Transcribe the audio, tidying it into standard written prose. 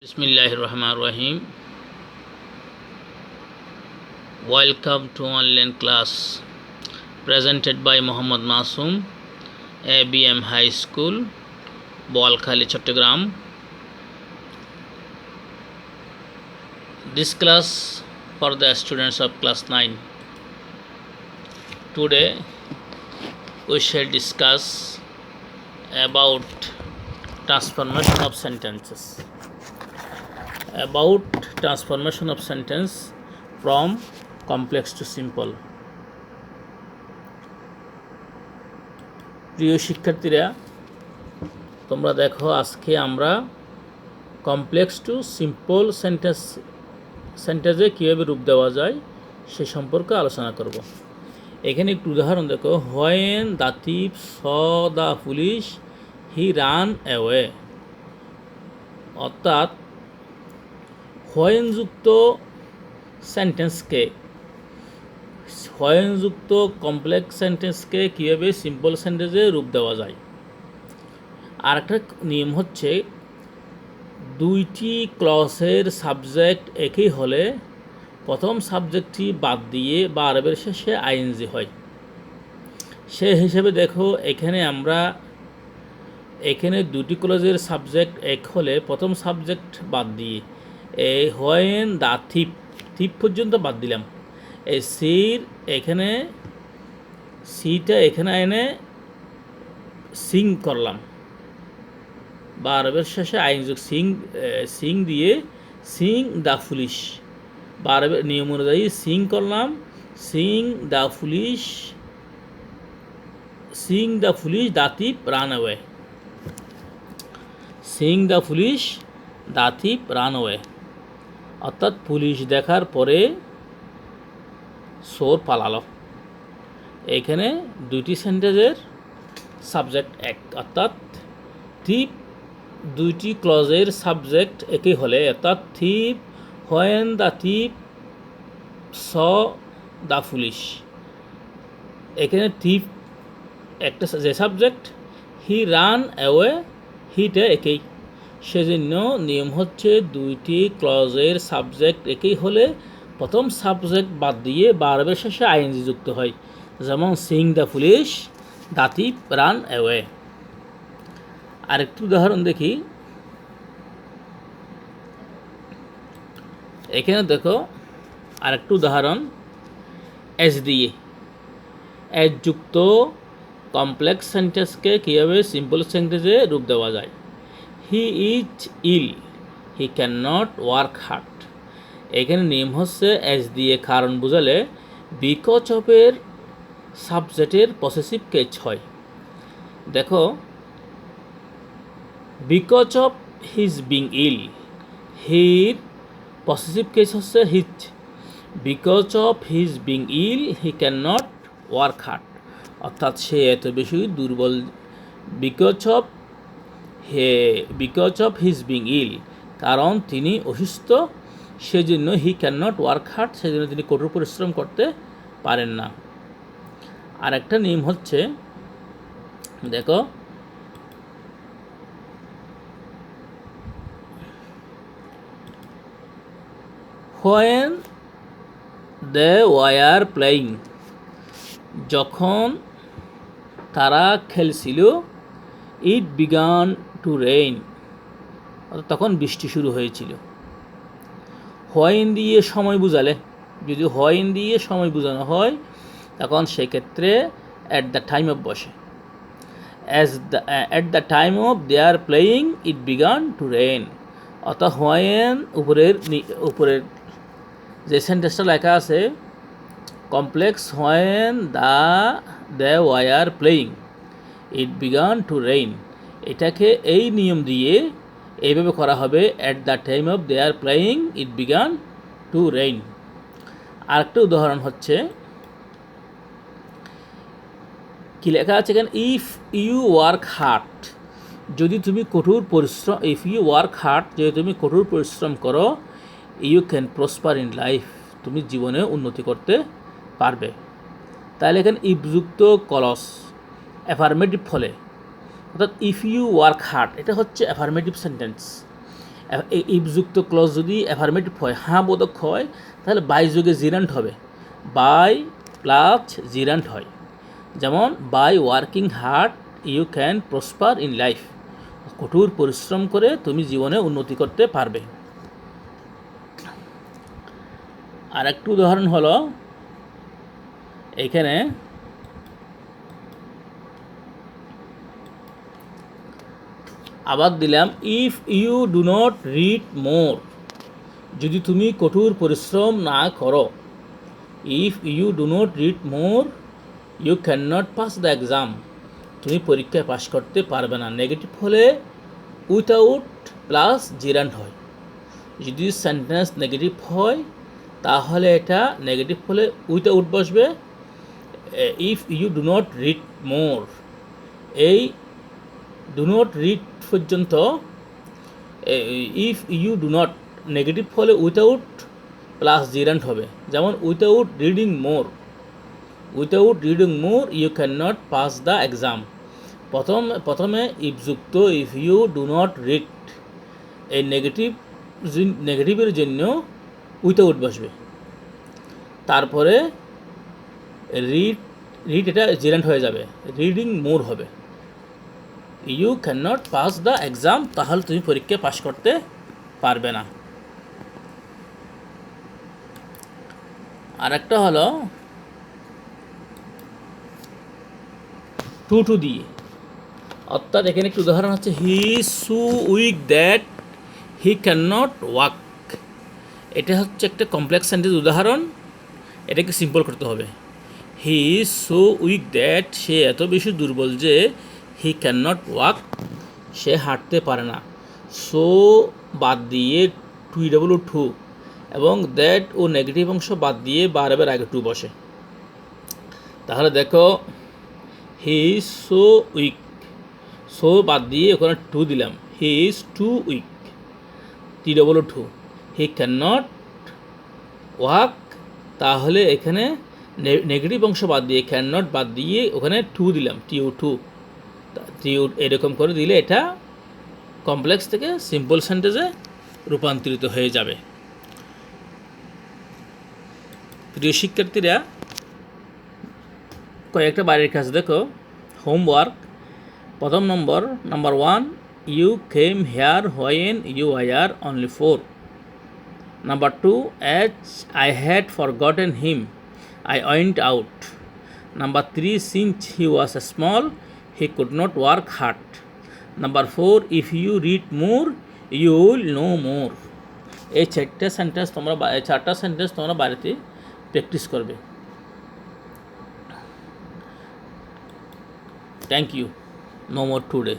Bismillahirrahmanirrahim. Welcome to online class presented by Muhammad Masoom, ABM High School, Bolkhali, Chattogram. This class for the students of class 9. Today we shall discuss about transformation of sentences. About transformation of sentence from complex to simple. প্রিয় শিক্ষার্থীরা, তোমরা দেখো আজকে আমরা complex two simple সেন্টেন্সে কীভাবে রূপ দেওয়া যায় সে সম্পর্কে আলোচনা করব। এখানে একটু উদাহরণ দেখো, when the thief saw the police he ran away. অর্থাৎ হোয়েনযুক্ত কমপ্লেক্স সেন্টেন্সকে কীভাবে সিম্পল সেন্টেন্সে রূপ দেওয়া যায়। আর একটা নিয়ম হচ্ছে, দুইটি ক্লজের সাবজেক্ট একই হলে প্রথম সাবজেক্টটি বাদ দিয়ে ভার্বের শেষে আইএনজি হয়। সে হিসেবে দেখো, এখানে দুটি ক্লজের সাবজেক্ট এক হলে প্রথম সাবজেক্ট বাদ দিয়ে এই হোয়েন দ্য থিপ পর্যন্ত বাদ দিলাম। এই সিটা এখানে এনে সিং করলাম, ভার্বের শেষে আইনযোগ সিং দিয়ে সিং দ্য পুলিশ, ভার্বের নিয়ম অনুযায়ী সিং করলাম, Singh the police the thief run away, Singh the police the thief run away. অর্থাৎ পুলিশ দেখার পরে চোর পালালো। এখানে দুইটি সেন্টেন্সের সাবজেক্ট এক, অর্থাৎ থিপ দুইটি ক্লজের সাবজেক্ট একই হলে, অর্থাৎ থিপ when the thief saw the police. এখানে থিপ একটা যে সাবজেক্ট, হি রান অ্যাওয়ে হিটা একই। সেজন্য নিয়ম হচ্ছে, দুইটি ক্লজের সাবজেক্ট একই হলে প্রথম সাবজেক্ট বাদ দিয়ে ভার্বের শেষে আইএনজি যুক্ত হয়। যেমন Singh the police the thief run away. আরেকটি উদাহরণ দেখি। এখানে দেখো আরেকটি উদাহরণ, এস দিয়ে এস যুক্ত কমপ্লেক্স সেন্টেন্সকে কীভাবে সিম্পল সেন্টেন্সে রূপ দেওয়া যায়। He is ill, he can not work hard. এখানে নিয়ম হচ্ছে, এস দিয়ে কারণ বোঝালে বিকজ অফের সাবজেক্টের পসেসিভ কেস হয়। দেখো, because of his being ill, here possessive case হচ্ছে হিজ। Because of his being ill he can not work hard. অর্থাৎ সে এত বেশি দুর্বল। Because of his being ill, কারণ তিনি অসুস্থ, সেজন্য he can not work hard, সেজন্য তিনি কঠোর পরিশ্রম করতে পারেন না। আর একটা নিয়ম হচ্ছে, দেখো, হোয়েন দে ওয়ার প্লেয়িং, যখন তারা খেলছিল, ইট বিগান টু রেইন, তখন বৃষ্টি শুরু হয়েছিল। হোয়েন দিয়ে সময় বোঝালে, যদি হোয়েন দিয়ে সময় বোঝানো হয় তখন সেক্ষেত্রে অ্যাট দ্য টাইম অফ বসে। At the time of they are playing it began to rain. অর্থাৎ হোয়েন উপরের যে সেন্টেন্সটা লেখা আছে complex, when they were playing it began to rain, এটাকে এই নিয়ম দিয়ে এইভাবে করা হবে, at the time of they are playing it began to rain. আরেকটা উদাহরণ হচ্ছে, কি লেখা আছে এখানে, ইফ ইউ ওয়ার্ক হার্ড, যদি তুমি কঠোর পরিশ্রম, ইফ ইউ ওয়ার্ক হার্ড, যদি তুমি কঠোর পরিশ্রম করো, you can prosper in life, তুমি জীবনে উন্নতি করতে পারবে। তাহলে এখানে ইফযুক্ত কলস অ্যাফার্মেটিভ ফলে, অর্থাৎ ইফ ইউ ওয়ার্ক হার্ড, এটা হচ্ছে অ্যাফার্মেটিভ সেন্টেন্স। ইফযুক্ত ক্লজ যদি অ্যাফার্মেটিভ হয়, হ্যাঁ বোধক হয়, তাহলে বাই যোগে জিরান্ট হবে, বাই প্লাস জিরান্ট হয়। যেমন by working hard you can prosper in life, কঠোর পরিশ্রম করে তুমি জীবনে উন্নতি করতে পারবে। আর একটু উদাহরণ হলো এখানে আবার দিলাম, if you do not read more, যদি তুমি কঠোর পরিশ্রম না করো, if you do not read more you can not pass the exam, তুমি পরীক্ষায় পাস করতে পারবে না। নেগেটিভ হলে উইথাউট প্লাস জিরান্ট হয়। যদি সেন্টেন্স নেগেটিভ হয় তাহলে এটা নেগেটিভ হলে উইথাউট বসবে, if you do not read more, এই ডু নট রিড পর্যন্ত, if you do not negative হলে উইথাউট প্লাস জিরান্ট হবে। যেমন without reading more, without reading more you can not pass the exam. প্রথমে ইফযুক্ত if you do not read, এই নেগেটিভের জন্য উইথাউট বসবে, তারপরে রিড এটা জিরান্ট হয়ে যাবে, রিডিং মোর হবে, you can not pass the exam, তাহলে তুমি পরীক্ষা পাস করতে পারবে না। আর একটা হলো টু দিয়ে, অর্থাৎ এখানে একটি উদাহরণ হচ্ছে, হি is so weak that he can not walk. এটা হচ্ছে একটা কমপ্লেক্স সেন্টেন্স উদাহরণ, এটাকে সিম্পল করতে হবে। He is so weak that, সে এত বেশি দুর্বল যে হি ক্যান নট ওয়াক, সে হাঁটতে পারে না। সো বাদ দিয়ে টু এবং দ্যাট ও নেগেটিভ অংশ বাদ দিয়ে বারবার আগে টু বসে। তাহলে দেখো, he is so weak, so বাদ দিয়ে ওখানে টু দিলাম, he is too weak, too, he can not walk, তাহলে এখানে নেগেটিভ অংশ বাদ দিয়ে ক্যান নট বাদ দিয়ে ওখানে টু দিলাম, টু, এরকম করে দিলে এটা কমপ্লেক্স থেকে সিম্পল সেন্টেন্সে রূপান্তরিত হয়ে যাবে। প্রিয় শিক্ষার্থীরা, কয়েকটা বাড়ির কাজ দেখো। হোমওয়ার্ক, প্রথম number 1, you came here when you are only 4। Number 2, as I had forgotten him, I went out. Number 3, since he was small, he could not work hard. Number 4, if you read more, you will know more. এই চারটা sentence তোমরা বাড়িতে practice করবে। Thank you. No more today.